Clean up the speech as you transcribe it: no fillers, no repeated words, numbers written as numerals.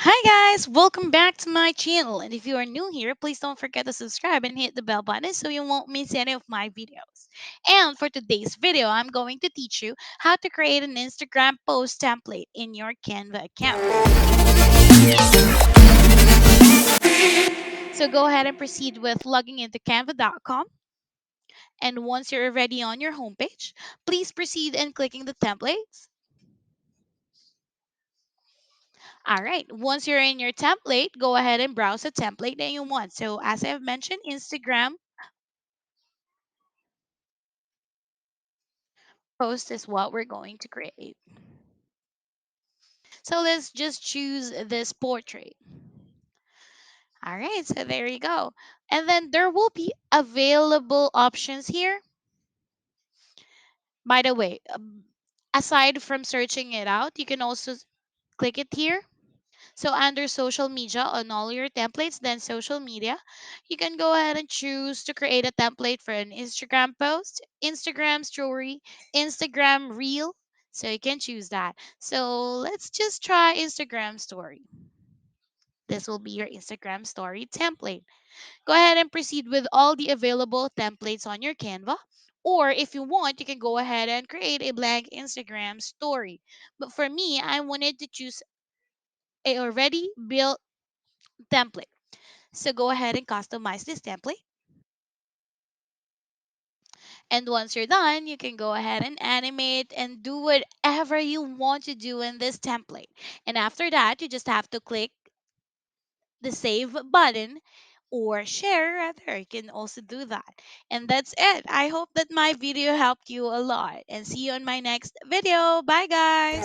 Hi guys, welcome back to my channel. And if you are new here, please don't forget to subscribe and hit the bell button so you won't miss any of my videos. And for today's video, I'm going to teach you how to create an Instagram post template in your Canva account. So go ahead and proceed with logging into canva.com. And once you're already on your homepage, please proceed and clicking the templates. All right. Once you're in your template, go ahead and browse the template that you want. So as I have mentioned, Instagram post is what we're going to create. So let's just choose this portrait. All right, so there you go. And then there will be available options here. By the way, aside from searching it out, you can also click it here. So under social media on all your templates, then social media, you can go ahead and choose to create a template for an Instagram post, Instagram story, Instagram reel. So you can choose that. So let's just try Instagram story. This will be your Instagram story template. Go ahead and proceed with all the available templates on your Canva. Or if you want, you can go ahead and create a blank Instagram story. But for me, I wanted to choose a already built template. So go ahead and customize this template. And once you're done, you can go ahead and animate and do whatever you want to do in this template. And after that, you just have to click the save button or share rather. You can also do that. And that's it. I hope that my video helped you a lot. And see you on my next video. Bye, guys.